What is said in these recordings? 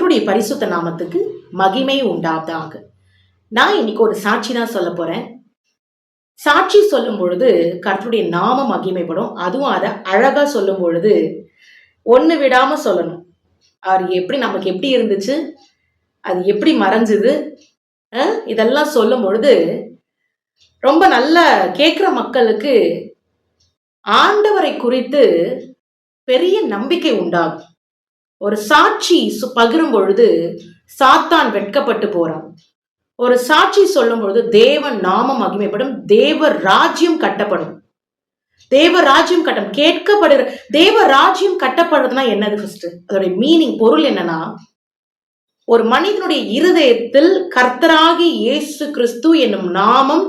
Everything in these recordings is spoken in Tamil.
கர்த்தருடைய பரிசுத்த நாமத்துக்கு மகிமை உண்டாவதாக. நான் இன்னைக்கு ஒரு சாட்சி தான் சொல்ல போறேன். சாட்சி சொல்லும் பொழுது கர்த்தருடைய நாமம் மகிமைப்படும். அதுவும் அதை அழகா சொல்லும் பொழுது ஒண்ணு விடாம சொல்லணும். அவர் நமக்கு எப்படி இருந்துச்சு, அது எப்படி மறைஞ்சது, இதெல்லாம் சொல்லும் பொழுது ரொம்ப நல்ல கேட்கிற மக்களுக்கு ஆண்டவரை குறித்து பெரிய நம்பிக்கை உண்டாகும். ஒரு சாட்சி பகிரும் பொழுது சாத்தான் வெட்கப்பட்டு போறான். ஒரு சாட்சி சொல்லும் பொழுது தேவன் நாமம் மகிமைப்படும், தேவ ராஜ்யம் கட்டப்படும். தேவ ராஜ்யம் கேட்கப்படுற தேவ ராஜ்யம் கட்டப்படுறதுனா என்னது? ஃபர்ஸ்ட் அதோட மீனிங், பொருள் என்னன்னா, ஒரு மனிதனுடைய இருதயத்தில் கர்த்தராகி இயேசு கிறிஸ்து என்னும் நாமம்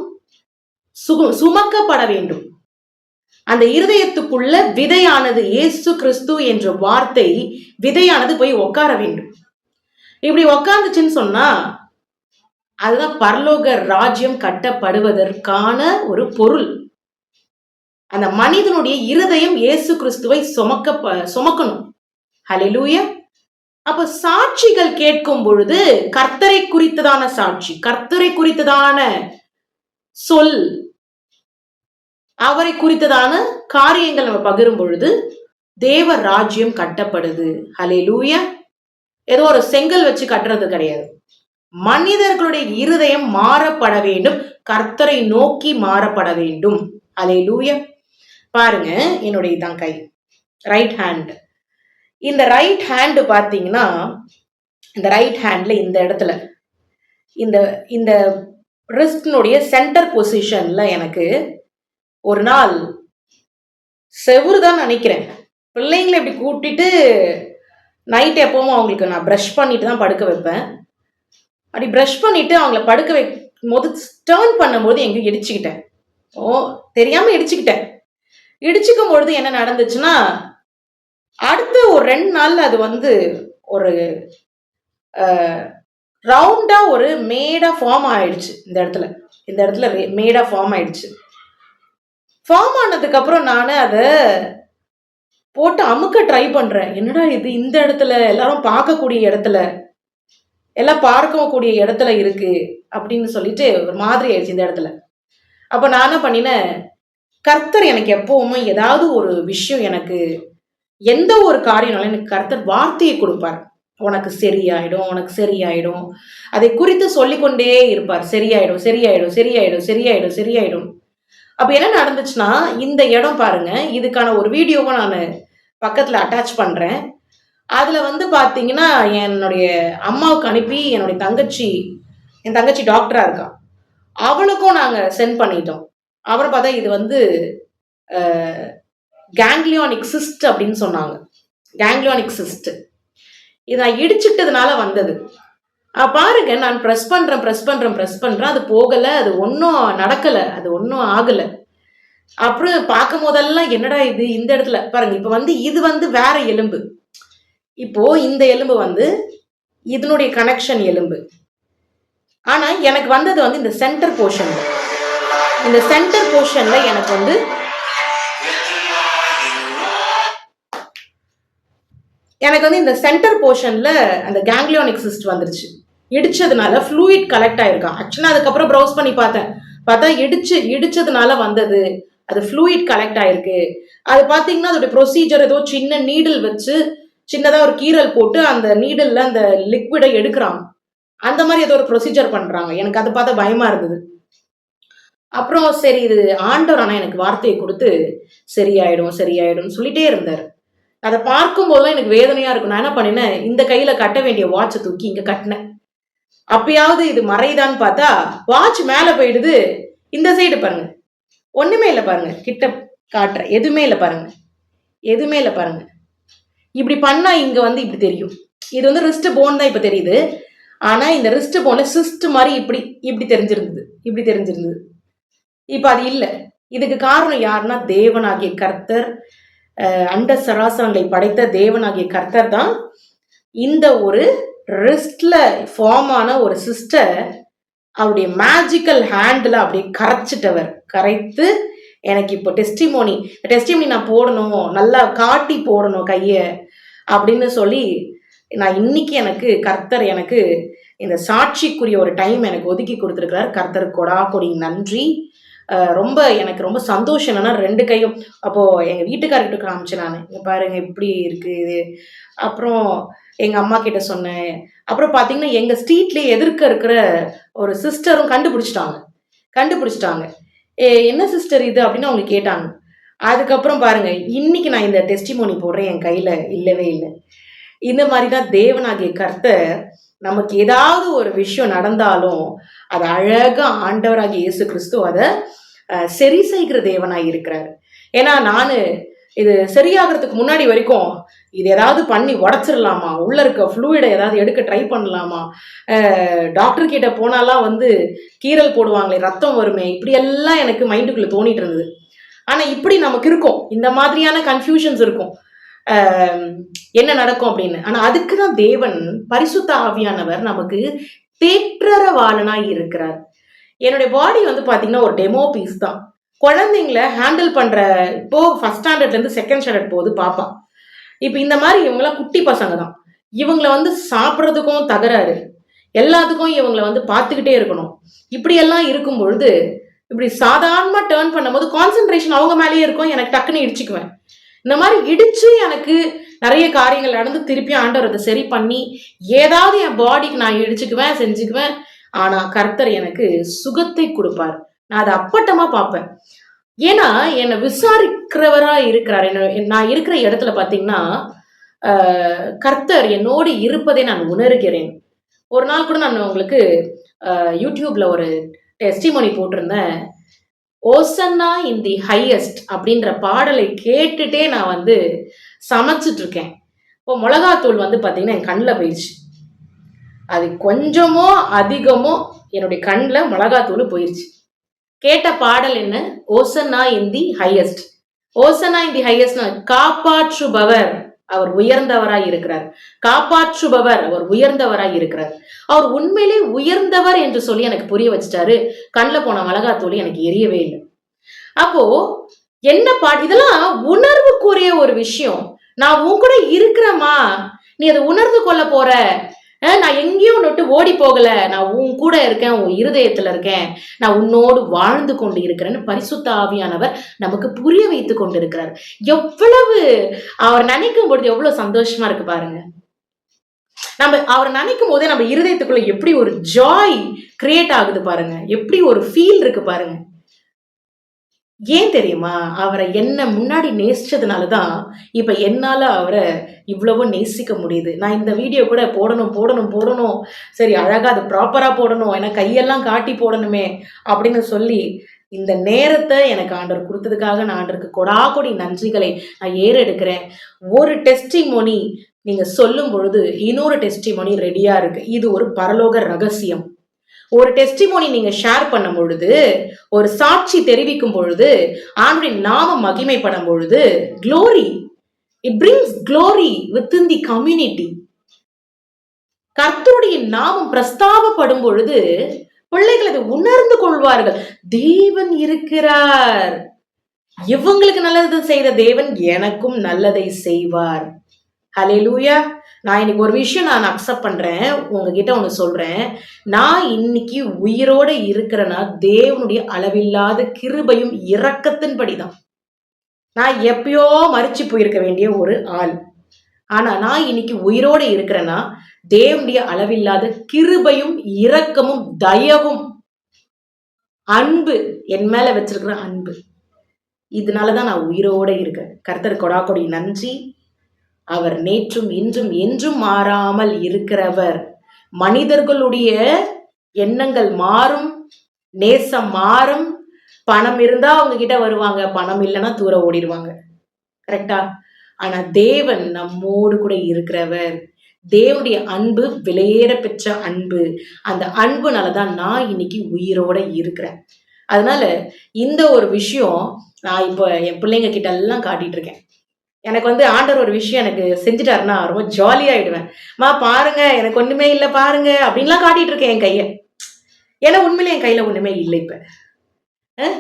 சுமக்கப்பட வேண்டும். அந்த இருதயத்துக்குள்ள விதையானது, இயேசு கிறிஸ்து என்ற வார்த்தை விதையானது போய் உட்கார வேண்டும். இப்படி உட்கார்ந்துச்சுன்னு சொன்னா அதுதான் பரலோக ராஜ்யம் கட்டப்படுவதற்கான ஒரு பொருள். அந்த மனிதனுடைய இருதயம் இயேசு கிறிஸ்துவை சுமக்கணும். ஹல்லேலூயா. அப்ப சாட்சிகள் கேட்கும் பொழுது கர்த்தரை குறித்ததான சாட்சி, கர்த்தரை குறித்ததான சொல், அவரை குறித்ததான காரியங்கள் நம்ம பகிரும் பொழுது தேவ ராஜ்யம் கட்டப்படுது. ஹல்லேலூயா. ஏதோ ஒரு செங்கல் வச்சு கட்டுறது கிடையாது. மனிதர்களுடைய இருதயம் மாறப்பட வேண்டும், கர்த்தரை நோக்கி மாறப்பட வேண்டும். ஹல்லேலூயா. பாருங்க, என்னுடைய இதான் கை, ரைட் ஹேண்ட். இந்த ரைட் ஹேண்ட் பாத்தீங்கன்னா, இந்த ரைட் ஹேண்ட்ல இந்த இடத்துல இந்த இந்த ரிஸ்டினுடைய சென்டர் பொசிஷன்ல எனக்கு ஒரு நாள் செவுரு தான் நினைக்கிறேன், பிள்ளைங்களை இப்படி கூட்டிட்டு நைட் எப்பவும் அவங்களுக்கு நான் ப்ரஷ் பண்ணிட்டு தான் படுக்க வைப்பேன். அப்படி ப்ரஷ் பண்ணிட்டு அவங்கள படுக்க வைக்கும் போது டேர்ன் பண்ணும்போது எங்கேயும் இடிச்சுக்கிட்டேன். தெரியாம இடிச்சுக்கிட்டேன். இடிச்சுக்கும் பொழுது என்ன நடந்துச்சுன்னா, அடுத்து ஒரு 2 நாள்ல அது ஒரு ரவுண்டா ஒரு மேடா ஃபார்ம் ஆயிடுச்சு. இந்த இடத்துல மேடா ஃபார்ம் ஆயிடுச்சு. ஃபார்ம் ஆனதுக்கு அப்புறம் நான் அதை போட்டு அமுக்க ட்ரை பண்றேன். என்னடா இது, இந்த இடத்துல எல்லாரும் பார்க்கக்கூடிய இடத்துல, எல்லாம் பார்க்கக்கூடிய இடத்துல இருக்கு அப்படின்னு சொல்லிட்டு ஒரு மாதிரி ஆயிடுச்சு இந்த இடத்துல. அப்ப நான் என்ன பண்ணினேன், கர்த்தர் எனக்கு எப்பவுமே ஏதாவது ஒரு விஷயம், எனக்கு எந்த ஒரு காரியம்னாலும் எனக்கு கர்த்தர் வார்த்தையை கொடுப்பார். உனக்கு சரியாயிடும், உனக்கு சரியாயிடும், அதை குறித்து சொல்லிக்கொண்டே இருப்பார். சரியாயிடும், சரியாயிடும், சரியாயிடும், சரியாயிடும், சரியாயிடும். அப்ப என்ன நடந்துச்சுன்னா, இந்த இடம் பாருங்க, இதுக்கான ஒரு வீடியோவை நான் பக்கத்துல அட்டாச் பண்றேன். அதுல பாத்தீங்கன்னா, என்னுடைய அம்மாவுக்கு அனுப்பி என்னுடைய என் தங்கச்சி டாக்டரா இருக்கா, அவளுக்கும் நாங்க சென்ட் பண்ணிட்டோம். அப்புறம் பார்த்தா இது கேங்லியானிக் சிஸ்ட் அப்படின்னு சொன்னாங்க. கேங்லியானிக் சிஸ்ட் இதை நான் இடிச்சுட்டதுனால வந்தது. பாருங்க, நான் ப்ரெஸ் பண்றேன், அது போகல, அது ஒன்றும் நடக்கல, அது ஒன்றும் ஆகல. அப்புறம் பார்க்கும் போதெல்லாம் என்னடா இது, இந்த இடத்துல பாருங்க, இப்ப இது வேற எலும்பு. இப்போ இந்த எலும்பு இதனுடைய கனெக்ஷன் எலும்பு. ஆனா எனக்கு வந்தது இந்த சென்டர் போர்ஷன்ல. இந்த சென்டர் போர்ஷன்ல எனக்கு இந்த சென்டர் போர்ஷன்ல அந்த கேங்லியானிக் சிஸ்ட் வந்துருச்சு. இடிச்சதுனால ஃப்ளூயிட் கலெக்ட் ஆயிருக்கான். ஆக்சுவலா அதுக்கப்புறம் ப்ரௌஸ் பண்ணி பார்த்தா இடிச்சதுனால வந்தது, அது ஃப்ளூயிட் கலெக்ட் ஆயிருக்கு. அது பாத்தீங்கன்னா அதோட ப்ரொசீஜர் ஏதோ சின்ன நீடில் வச்சு சின்னதா ஒரு கீரல் போட்டு அந்த நீடில்ல அந்த லிக்விடை எடுக்கிறாங்க. அந்த மாதிரி ஏதோ ஒரு ப்ரொசீஜர் பண்றாங்க. எனக்கு அதை பார்த்தா பயமா இருந்தது. அப்புறம் சரி, இது ஆண்டவர் ஆனா எனக்கு வார்த்தையை கொடுத்து சரியாயிடும் சரியாயிடும் சொல்லிட்டே இருந்தாரு. அதை பார்க்கும் போதுதான் எனக்கு வேதனையா இருக்கும். நான் என்ன பண்ணினேன், இந்த கையில கட்ட வேண்டிய வாட்சை தூக்கி இங்க கட்டினேன். அப்பயாவது இது மறைதான்னு பார்த்தா வாட்ச் மேல போயிடுது. இந்த சைடு பாருங்க, ஒண்ணுமே இல்லை பாருங்க, கிட்ட காட்டுற எதுவுமே இல்லை பாருங்க, எதுவுமே இல்லை பாருங்க. இப்படி பண்ணா இங்க இப்படி தெரியும். இது ரிஸ்ட் போன் தான் இப்ப தெரியுது. ஆனா இந்த ரிஸ்ட் போன்ல சிஸ்ட் மாதிரி இப்படி தெரிஞ்சிருந்தது. இப்ப அது இல்லை. இதுக்கு காரணம் யாருன்னா தேவனாகிய கர்த்தர், அண்ட சராசரங்களை படைத்த தேவனாகிய கர்த்தர் தான் இந்த ஒரு ரிஸ்ட்ல ஃபார்ம் ஆன ஒரு சிஸ்டர் அவருடைய மேஜிக்கல் ஹேண்ட்ல அப்படியே கரைத்து எனக்கு இப்போ டெஸ்டிமோனி நான் போடணும், நல்லா காட்டி போடணும் கையை அப்படின்னு சொல்லி நான் இன்னைக்கு எனக்கு கர்த்தர் எனக்கு இந்த சாட்சிக்குரிய ஒரு டைம் எனக்கு ஒதுக்கி கொடுத்துருக்கிறார். கர்த்தருக்கு கொடாக்கொடி நன்றி. ரொம்ப எனக்கு ரொம்ப சந்தோஷம் என்னன்னா 2 கையும் அப்போ எங்க வீட்டுக்காரர்கிட்ட காமிச்சேன் நான். இங்க பாருங்க இப்படி இருக்கு இது. அப்புறம் எங்க அம்மா கிட்ட சொன்னேன். அப்புறம் பார்த்தீங்கன்னா, எங்க ஸ்ட்ரீட்லயே எதிர்க்க இருக்கிற ஒரு சிஸ்டரும் கண்டுபிடிச்சிட்டாங்க. என்ன சிஸ்டர் இது அப்படின்னு அவங்க கேட்டாங்க. அதுக்கப்புறம் பாருங்க, இன்னைக்கு நான் இந்த டெஸ்டிமோனி போடுறேன். என் கையில இல்லவே இல்ல. இந்த மாதிரி தான் தேவனாகிய கர்த்தர் நமக்கு ஏதாவது ஒரு விஷயம் நடந்தாலும் அது அழகா ஆண்டவராகிய இயேசு கிறிஸ்து அதை சரி செய்கிற தேவனாய் இருக்கிறார். ஏன்னா நானு இது சரியாகிறதுக்கு முன்னாடி வரைக்கும் இது ஏதாவது பண்ணி உடச்சிடலாமா, உள்ள இருக்க ஃப்ளூயிடை ஏதாவது எடுக்க ட்ரை பண்ணலாமா, டாக்டர் கிட்ட போனாலாம் வந்து கீறல் போடுவாங்களே, ரத்தம் வருமே, இப்படி எல்லாம் எனக்கு மைண்டுக்குள்ள தோணிட்டு இருந்தது. ஆனா இப்படி நமக்கு இருக்கும், இந்த மாதிரியான கன்ஃபியூஷன்ஸ் இருக்கும், என்ன நடக்கும் அப்படின்னு. ஆனா அதுக்குதான் தேவன் பரிசுத்த ஆவியானவர் நமக்கு தேற்றரவாளனாய் இருக்கிறார். என்னுடைய பாடி வந்து பாத்தீங்கன்னா ஒரு டெமோ பீஸ் தான். குழந்தைங்கள ஹேண்டில் பண்ற, இப்போ ஃபர்ஸ்ட் ஸ்டாண்டர்ட்ல இருந்து செகண்ட் ஸ்டாண்டர்ட் போகுது பாப்பா. இப்ப இந்த மாதிரி இவங்களாம் குட்டி பசங்க தான். இவங்களை வந்து சாப்பிட்றதுக்கும் தகராறு, எல்லாத்துக்கும் இவங்களை வந்து பார்த்துக்கிட்டே இருக்கணும். இப்படி எல்லாம் இருக்கும் பொழுது இப்படி சாதாரணமா டேர்ன் பண்ணும்போது கான்சென்ட்ரேஷன் அவங்க மேலேயே இருக்கும். எனக்கு டக்குன்னு இடிச்சுக்குவேன். இந்த மாதிரி இடிச்சு எனக்கு நிறைய காரியங்கள் நடந்து திருப்பி ஆண்டவர் அதை சரி பண்ணி ஏதாவது என் பாடிக்கு நான் இடிச்சுக்குவேன், செஞ்சுக்குவேன். ஆனா கர்த்தர் எனக்கு சுகத்தை கொடுப்பார். நான் அதை அப்பட்டமா பார்ப்பேன். ஏன்னா என்னை விசாரிக்கிறவரா இருக்கிறார். நான் இருக்கிற இடத்துல பாத்தீங்கன்னா கர்த்தர் என்னோடு இருப்பதை நான் உணர்கிறேன். ஒரு நாள் கூட நான் உங்களுக்கு யூடியூப்ல ஒரு டெஸ்டிமோனி போட்டிருந்தேன். ஓசன்னா இன் தி ஹையஸ்ட் அப்படின்ற பாடலை கேட்டுட்டே நான் வந்து சமைச்சிட்டு இருக்கேன். இப்போ மிளகாத்தூள் வந்து பாத்தீங்கன்னா என் கண்ணில் போயிடுச்சு. அது கொஞ்சமோ அதிகமோ என்னுடைய கண்ணில் மிளகாத்தூள் போயிடுச்சு. கேட்ட பாடல் என்ன? ஓசன்னா இன் தி ஹையஸ்ட். ஓசன்னா இன் தி ஹையஸ்ட், காப்பாற்றுபவர் அவர் உயர்ந்தவராய் இருக்கிறார். காப்பாற்றுபவர் அவர் உயர்ந்தவராய் இருக்கிறார். அவர் உண்மையிலே உயர்ந்தவர் என்று சொல்லி எனக்கு புரிய வச்சுட்டாரு. கண்ணில் போன மிளகாத்தூள் எனக்கு எரியவே இல்லை. அப்போ என்ன இதெல்லாம் உணர்வுக்குரிய ஒரு விஷயம். நான் உன் கூட இருக்கிறேமா, நீ அதை உணர்ந்து கொள்ள போற. நான் எங்கேயும் நொட்டு ஓடி போகல, நான் உன் கூட இருக்கேன், உன் இருதயத்துல இருக்கேன், நான் உன்னோடு வாழ்ந்து கொண்டு இருக்கிறேன்னு பரிசுத்த ஆவியானவர் நமக்கு புரிய வைத்து கொண்டு இருக்கிறார். எவ்வளவு அவர் நினைக்கும் பொழுது எவ்வளவு சந்தோஷமா இருக்கு பாருங்க. நம்ம அவர் நினைக்கும் போதே நம்ம இருதயத்துக்குள்ள எப்படி ஒரு ஜாய் கிரியேட் ஆகுது பாருங்க, எப்படி ஒரு ஃபீல் இருக்கு பாருங்க. ஏன் தெரியுமா? அவரை என்ன முன்னாடி நேசிச்சதுனாலதான் இப்ப என்னால அவரை இவ்வளவு நேசிக்க முடியுது. நான் இந்த வீடியோ கூட போடணும், சரி அழகா அது ப்ராப்பரா போடணும், ஏன்னா கையெல்லாம் காட்டி போடணுமே அப்படின்னு சொல்லி இந்த நேரத்தை எனக்கு ஆண்டவர் கொடுத்ததுக்காக நான் ஆண்டருக்கு கொடாக்கொடி நன்றிகளை நான் ஏறெடுக்கிறேன். ஒரு டெஸ்டிமோனி நீங்க சொல்லும் பொழுது இன்னொரு டெஸ்டிமோனி ரெடியா இருக்கு. இது ஒரு பரலோக ரகசியம். ஒரு டெஸ்டிமோனி நீங்க ஷேர் பண்ணும் பொழுது, ஒரு சாட்சி தெரிவிக்கும் பொழுது, ஆண்டவருடைய நாமம் மகிமைப்படும் பொழுது, glory, it brings glory within the community. கர்த்தருடைய நாமம் பிரஸ்தாபப்படும் பொழுது பிள்ளைகள் அதை உணர்ந்து கொள்வார்கள். தேவன் இருக்கிறார், இவங்களுக்கு நல்லது செய்த தேவன் எனக்கும் நல்லதை செய்வார். ஹல்லேலூயா. நான் இன்னைக்கு ஒரு விஷயம் நான் அக்செப்ட் பண்றேன், உங்ககிட்ட ஒண்ணு சொல்றேன். நான் இன்னைக்கு உயிரோட இருக்கிறேன்னா தேவனுடைய அளவில்லாத கிருபையும் இரக்கத்தின்படிதான். நான் எப்பயோ மறிச்சு போயிருக்க வேண்டிய ஒரு ஆள். ஆனா நான் இன்னைக்கு உயிரோட இருக்கிறேன்னா தேவனுடைய அளவில்லாத கிருபையும் இரக்கமும் தயவும் அன்பு, என் மேல வச்சிருக்கிற அன்பு, இதனாலதான் நான் உயிரோட இருக்கேன். கர்த்தர் கொடாக்கொடி நன்றி. அவர் நேற்றும் இன்றும் என்றும் மாறாமல் இருக்கிறவர். மனிதர்களுடைய எண்ணங்கள் மாறும், நேசம் மாறும். பணம் இருந்தா அவங்க கிட்ட வருவாங்க, பணம் இல்லைன்னா தூர ஓடிடுவாங்க. கரெக்டா? ஆனா தேவன் நம்மோடு கூட இருக்கிறவர். தேவனுடைய அன்பு விலையேற பெற்ற அன்பு. அந்த அன்புனாலதான் நான் இன்னைக்கு உயிரோட இருக்கிறேன். அதனால இந்த ஒரு விஷயம் நான் இப்போ என் பிள்ளைங்க கிட்ட எல்லாம் காட்டிட்டு இருக்கேன். எனக்கு வந்து ஆண்டவர் ஒரு விஷயம் எனக்கு செஞ்சுட்டாருன்னா ரொம்ப ஜாலியாயிடுவேன். பாருங்க எனக்கு ஒண்ணுமே இல்லை பாருங்க அப்படின்லாம் காட்டிட்டு இருக்கேன் என் கைய. ஏன்னா உண்மையிலே என் கையில ஒண்ணுமே இல்லை இப்ப.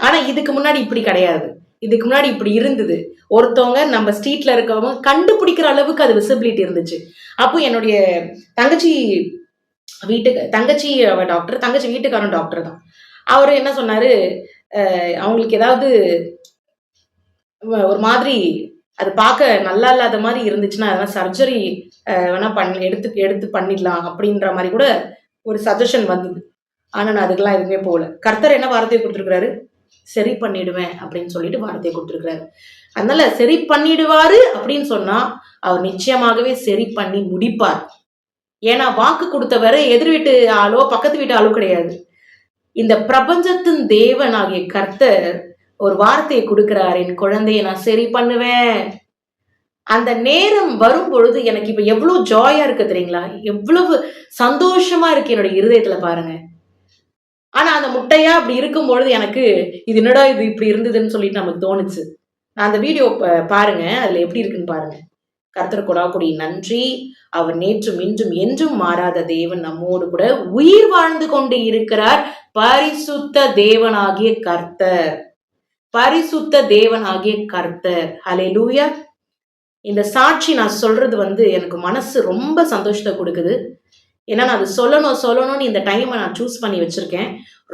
ஆனா இதுக்கு முன்னாடி இப்படி கிடையாது. இதுக்கு முன்னாடி இப்படி இருந்தது. ஒருத்தவங்க நம்ம ஸ்ட்ரீட்ல இருக்கவங்க கண்டுபிடிக்கிற அளவுக்கு அது விசிபிலிட்டி இருந்துச்சு. அப்போ என்னுடைய தங்கச்சி தங்கச்சி அவ டாக்டர், தங்கச்சி வீட்டுக்காரன் டாக்டர் தான். அவரு என்ன சொன்னாரு, அவங்களுக்கு ஏதாவது ஒரு மாதிரி அது பார்க்க நல்லா இல்லாத மாதிரி இருந்துச்சுன்னா, அதெல்லாம் சர்ஜரி வேணா எடுத்து பண்ணிடலாம் அப்படின்ற மாதிரி கூட ஒரு சஜஷன் வந்தது. ஆனா நான் அதுக்கெல்லாம் எதுவுமே போகல. கர்த்தர் என்ன வார்த்தையை கொடுத்துருக்கிறாரு, சரி பண்ணிடுவேன் அப்படின்னு சொல்லிட்டு வார்த்தையை கொடுத்துருக்கிறாரு. அதனால சரி பண்ணிடுவாரு அப்படின்னு சொன்னா அவர் நிச்சயமாகவே சரி பண்ணி முடிப்பார். ஏன்னா வாக்கு கொடுத்தவரை எதிர் வீட்டு ஆளோ பக்கத்து வீட்டு ஆளோ கிடையாது. இந்த பிரபஞ்சத்தின் தேவன் ஆகிய கர்த்தர் ஒரு வார்த்தையை கொடுக்கிறார், என் குழந்தையை நான் சரி பண்ணுவேன். அந்த நேரம் வரும் பொழுது எனக்கு இப்ப எவ்வளவு ஜாயா இருக்கு தெரியுங்களா, எவ்வளவு சந்தோஷமா இருக்கு என்னோட இருதயத்துல பாருங்க. ஆனா அந்த முட்டையா அப்படி இருக்கும் பொழுது எனக்கு இது என்னடா இது இப்படி இருந்ததுன்னு சொல்லிட்டு நமக்கு தோணுச்சு. நான் அந்த வீடியோ பாருங்க, அதுல எப்படி இருக்குன்னு பாருங்க. கர்த்தர் கொடாக்குடி நன்றி. அவர் நேற்றும் இன்றும் என்றும் மாறாத தேவன் நம்மோடு கூட உயிர் வாழ்ந்து கொண்டு இருக்கிறார். பரிசுத்த தேவனாகிய கர்த்தர், பரிசுத்த தேவனாகிய கர்த்தர். ஹல்லேலூயா. இந்த சாட்சி நான் சொல்றது எனக்கு மனசு ரொம்ப சந்தோஷத்தை கொடுக்குது. ஏன்னா நான் அது சொல்லணும்னு இந்த டைமை நான் சூஸ் பண்ணி வச்சிருக்கேன்.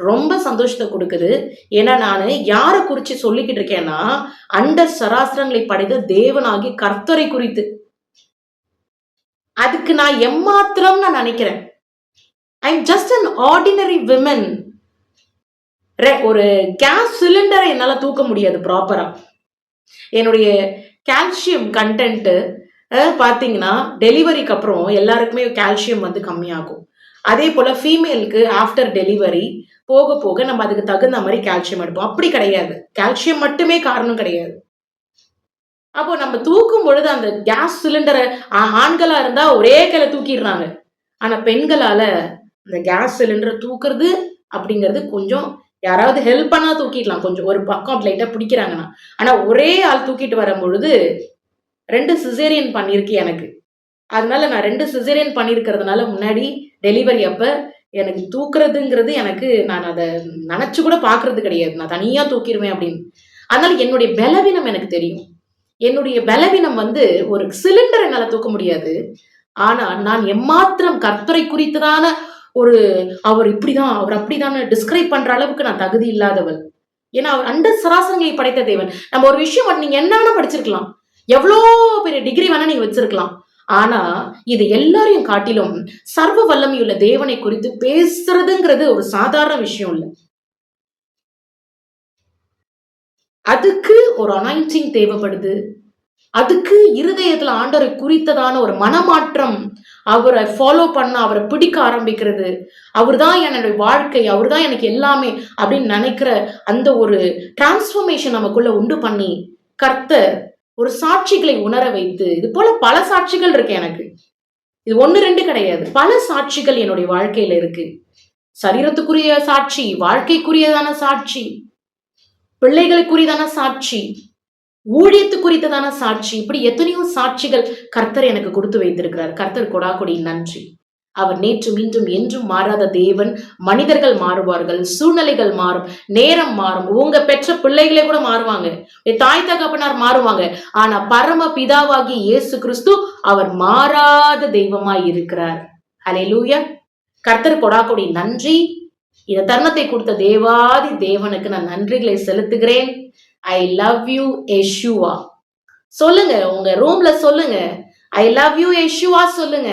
ரொம்ப சந்தோஷத்தை கொடுக்குது. ஏன்னா நான் யாரை குறிச்சு சொல்லிக்கிட்டு இருக்கேன்னா, அண்ட சராசரங்களை படைத்த தேவனாகி கர்த்தரை குறித்து. அதுக்கு நான் எம்மாத்திரம் நான் நினைக்கிறேன். I am just an ordinary women. ஒரு கேஸ் சிலிண்டரை என்னால தூக்க முடியாது ப்ராப்பரா. என்னுடைய கால்சியம் கண்டென்ட் பார்த்தீங்கன்னா டெலிவரிக்கு அப்புறம் எல்லாருக்குமே கால்சியம் கம்மியாகும். அதே போல ஃபீமேலுக்கு ஆஃப்டர் டெலிவரி போக போக நம்ம அதுக்கு தகுந்த மாதிரி கால்சியம் எடுப்போம். அப்படி கிடையாது, கால்சியம் மட்டுமே காரணம் கிடையாது. அப்போ நம்ம தூக்கும் பொழுது அந்த கேஸ் சிலிண்டரை ஆண்களா இருந்தா ஒரே கையில தூக்கிடுறாங்க. ஆனா பெண்களால அந்த கேஸ் சிலிண்டரை தூக்குறது அப்படிங்கிறது கொஞ்சம் யாராவது ஹெல்ப் பண்ணா தூக்கிடலாம், கொஞ்சம் ஒரு பக்கம் லைட்டா பிடிக்கிறாங்கன்னா. ஆனா ஒரே ஆள் தூக்கிட்டு வரும் பொழுது 2 சிசேரியன் பண்ணிருக்கு எனக்கு. அதனால நான் 2 சிசேரியன் பண்ணிருக்கிறதுனால முன்னாடி டெலிவரி அப்ப எனக்கு தூக்குறதுங்கிறது நான் அதை நினைச்சு கூட பாக்குறது கிடையாது. நான் தனியா தூக்கிடுவேன் அப்படின்னு. அதனால என்னுடைய பலவீனம் எனக்கு தெரியும். என்னுடைய பலவீனம் ஒரு சிலிண்டர் என்னால தூக்க முடியாது. ஆனா நான் எம்மாத்திரம் கர்த்தரை குறித்ததான அவர் இப்படிதான் அவர் அப்படிதான் டிஸ்கிரைப் பண்ற அளவுக்கு நான் தகுதி இல்லாதவள். ஏன்னா அவர் அண்ட சராசரங்களை படைத்த தேவன். நம்ம ஒரு விஷயம் நீங்க என்ன படிச்சிருக்கலாம், எவ்வளோ பெரிய டிகிரி வேணா நீங்க வச்சிருக்கலாம். ஆனா இது எல்லாரையும் காட்டிலும் சர்வ வல்லமையுள்ள தேவனை குறித்து பேசுறதுங்கிறது ஒரு சாதாரண விஷயம் இல்லை. அதுக்கு ஒரு அனாயிண்டிங் தேவைப்படுது. அதுக்கு இருதயத்துல ஆண்டவரை குறித்ததான ஒரு மனமாற்றம், அவரை ஃபாலோ பண்ண, அவரை பிடிக்க ஆரம்பிக்கிறது. அவர் தான் என்னுடைய வாழ்க்கை, அவர் தான் எனக்கு எல்லாமே அப்படின்னு நினைக்கிற அந்த ஒரு டிரான்ஸ்ஃபர்மேஷன் நமக்குள்ள உண்டு பண்ணி கர்த்தர் ஒரு சாட்சிகளை உணர வைத்து, இது போல பல சாட்சிகள் இருக்கு எனக்கு. இது 1 2 கிடையாது, பல சாட்சிகள் என்னுடைய வாழ்க்கையில இருக்கு. சரீரத்துக்குரிய சாட்சி, வாழ்க்கைக்குரியதான சாட்சி, பிள்ளைகளுக்குரியதான சாட்சி, ஊழியத்துக்குரியதான சாட்சி, இப்படி எத்தனையோ சாட்சிகள் கர்த்தர் எனக்கு கொடுத்து வைத்திருக்கிறார். கர்த்தர் கொடாக்கொடி நன்றி. அவர் நேற்றும் இன்றும் என்றும் மாறாத தேவன். மனிதர்கள் மாறுவார்கள், சூழ்நிலைகள் மாறும், நேரம் மாறும், உங்க பெற்ற பிள்ளைகளே கூட மாறுவாங்க, தாய் தகப்பனார் மாறுவாங்க. ஆனா பரம பிதாவாகி இயேசு கிறிஸ்து அவர் மாறாத தெய்வமாய் இருக்கிறார். ஹல்லேலூயா. கர்த்தர் கொடாக்கொடி நன்றி. இந்த தருணத்தை கொடுத்த தேவாதி தேவனுக்கு நான் நன்றிகளை செலுத்துகிறேன். I love you Yeshua. சொல்லுங்க, உங்க ரூம்ல சொல்லுங்க, ஐ லவ் யூ யெஷுவா சொல்லுங்க.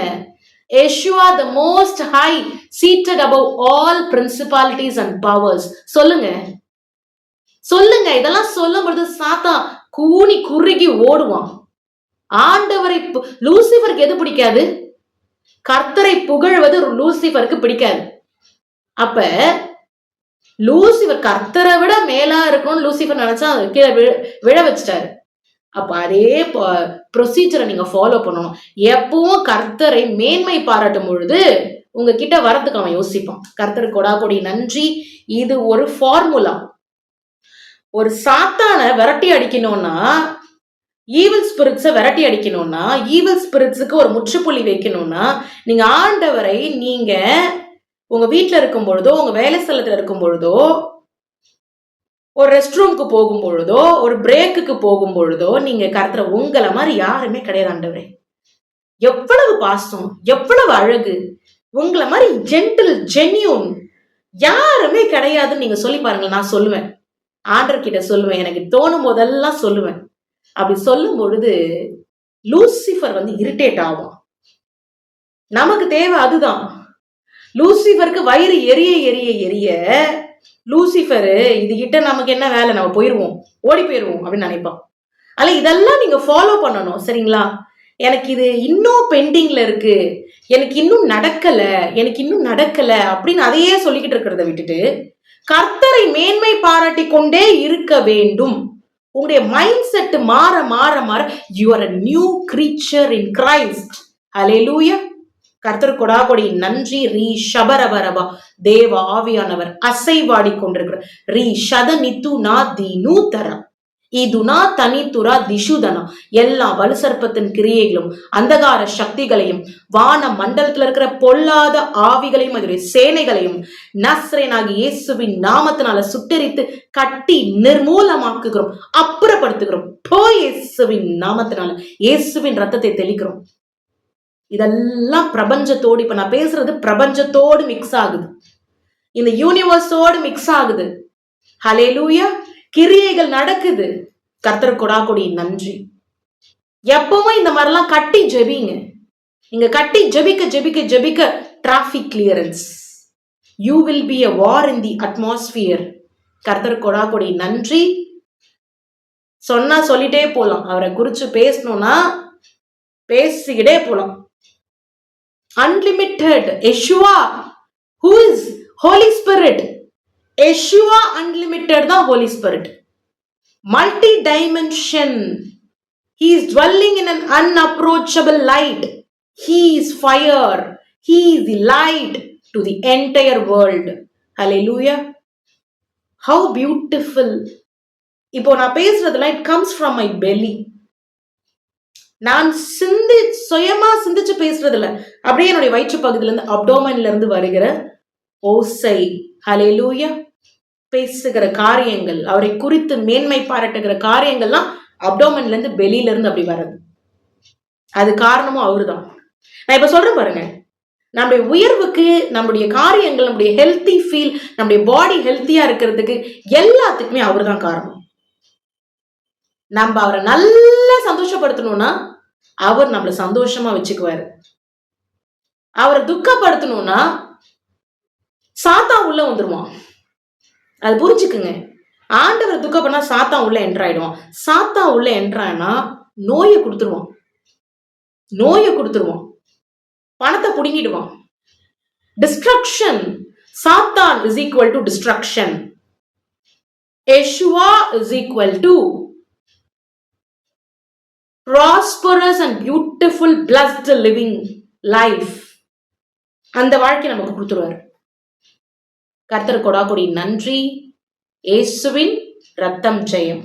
Yeshua, the most high, seated above all principalities and powers. சொல்லுங்க சொல்லுங்க. இதெல்லாம் சொல்லும் பொழுது சாத்தான் கூனி குறுகி ஓடுவான். ஆண்டவரை லூசிபருக்கு எது பிடிக்காது? கர்த்தரை புகழ்வது லூசிபருக்கு பிடிக்காது. அப்ப லூசிபர் கர்த்தரை விட மேலா இருக்கணும்னு லூசிபர் நினைச்சா கீழே விழ வச்சுட்டாரு. அப்ப அதே ப்ரொசீஜரை நீங்க ஃபாலோ பண்ணணும். எப்பவும் கர்த்தரை மேன்மை பாராட்டும் பொழுது உங்ககிட்ட வரதுக்கு அவன் யோசிப்பான். கர்த்தர் கொடாக்கொடி நன்றி. இது ஒரு ஃபார்முலா. ஒரு சாத்தானை விரட்டி அடிக்கணும்னா, ஈவில் ஸ்பிரிட்ஸை விரட்டி அடிக்கணும்னா, ஈவில் ஸ்பிரிட்ஸுக்கு ஒரு முற்றுப்புள்ளி வைக்கணும்னா, நீங்க ஆண்டவரை நீங்க உங்க வீட்டுல இருக்கும் பொழுதோ, உங்க வேலை ஸ்தலத்துல இருக்கும் பொழுதோ, ஒரு ரெஸ்ட் ரூமுக்கு போகும் பொழுதோ, ஒரு பிரேக்குக்கு போகும் பொழுதோ, நீங்க கர்த்தரை உங்களை மாதிரி யாருமே கிடையாது ஆண்டவரே. எவ்வளவு பாசம், எவ்வளவு அழகு, உங்களை மாதிரி ஜென்டில், ஜென்யூன் யாருமே கிடையாதுன்னு நீங்க சொல்லி பாருங்க. நான் சொல்லுவேன், ஆண்டவர் கிட்ட சொல்லுவேன், எனக்கு தோணும் போதெல்லாம் சொல்லுவேன். அப்படி சொல்லும் பொழுது லூசிஃபர் இரிட்டேட் ஆகும். நமக்கு தேவை அதுதான். லூசிஃபருக்கு வயிறு எரிய எரிய எரிய லூசிஃபர் இது கிட்ட நமக்கு என்ன வேலை, நம்ம போயிருவோம், ஓடி போயிருவோம் அப்படின்னு நினைப்பான். ஆனா இதெல்லாம் நீங்க ஃபாலோ பண்ணணும், சரிங்களா? எனக்கு இது இன்னும் பெண்டிங்ல இருக்கு, எனக்கு இன்னும் நடக்கல அப்படின்னு அதையே சொல்லிக்கிட்டு இருக்கிறத விட்டுட்டு கர்த்தரை மேன்மை பாராட்டி கொண்டே இருக்க வேண்டும். உங்களுடைய மைண்ட் செட் மாற மாற மாற you are a new creature in Christ. Hallelujah. கர்த்தர் கொடாகொடி நன்றி. ரீ ஷபரபரபா, தேவ ஆவியானவர் அசைவாடி கொண்டிருக்கிறார். ரீ ஷத நித்து நா தீனு தரா இதுனா தனித்துரா திசுதனா. எல்லா வலுசற்பத்தின் கிரியைகளும் அந்தகார சக்திகளையும் வான மண்டலத்துல இருக்கிற பொல்லாத ஆவிகளையும் அதனுடைய சேனைகளையும் நஸ்ரேனாகி இயேசுவின் நாமத்தினால சுட்டெரித்து கட்டி நிர்மூலமாக்குகிறோம், அப்புறப்படுத்துகிறோம். இயேசுவின் நாமத்தினால இயேசுவின் ரத்தத்தை தெளிக்கிறோம். இதெல்லாம் பிரபஞ்சத்தோடு, இப்ப நான் பேசுறது பிரபஞ்சத்தோடு மிக்ஸ் ஆகுது, இந்த யூனிவர்ஸோடு மிக்ஸ் ஆகுது. ஹல்லேலூயா. கிரியைகள் நடக்குது. கர்த்தர் கொடாகொடி நன்றி. எப்பவும் இந்த மாதிரிலாம் கட்டி ஜெபிங்க. நீங்க கட்டி ஜெபிக்க ஜெபிக்க ஜெபிக்க traffic clearance, you will be a war in the atmosphere. கர்த்தர் கொடாகொடி நன்றி. சொன்னா சொல்லிட்டே போலாம், அவரை குறிச்சு பேசணும்னா பேசிக்கிட்டே போலாம். Unlimited Yeshua, who is Holy Spirit. Yeshua unlimited தான் Holy Spirit. Multi-dimension. He is dwelling in an unapproachable light. He is fire. He is the light to the entire world. Hallelujah. How beautiful. இப்போ நான் பேசுறதுலாம் it comes from my belly. நான் சுயமா சிந்திச்சு பேசுறதுல அப்படியே என்னுடைய வயிற்று பகுதியில இருந்து, அப்டோமன்ல இருந்து வருகிற ஓசை. ஹல்லேலூயா. பேசுகிற காரியங்கள், அவரை குறித்து மேன்மை பாராட்டுகிற காரியங்கள்லாம் அப்டோமன்ல இருந்து வெளியில இருந்து அப்படி வர்றது. அது காரணமும் அவருதான். நான் இப்ப சொல்றேன் பாருங்க, நம்முடைய உயர்வுக்கு, நம்முடைய காரியங்கள், நம்முடைய ஹெல்த்தி ஃபீல், நம்முடைய பாடி ஹெல்த்தியா இருக்கிறதுக்கு எல்லாத்துக்குமே அவர் தான் காரணம். நம்ம அவரை நல்லா சந்தோஷப்படுத்தணும்னா அவர் நம்மளை சந்தோஷமா வச்சுக்குவாரு. அவரை துக்கப்படுத்தணும்னா சாத்தான் உள்ள வந்துருவான். அது புரிஞ்சுக்குங்க. ஆண்டவர் துக்கம் பண்ணா சாத்தான் உள்ள என்ட்ராயிடுவான். சாத்தான் உள்ள என்ட்ரானா நோயை கொடுத்துருவான், பணத்தை புடுங்கிடுவான். டிஸ்ட்ரக்ஷன். சாத்தான் is equal to destruction. Yeshua is equal to prosperous and beautiful blessed living life. அந்த வாழ்க்கை நமக்கு கொடுத்துருவாரு. கர்த்தர் கொடாகொடி நன்றி. இயேசுவின் ரத்தம் ஜெயம்.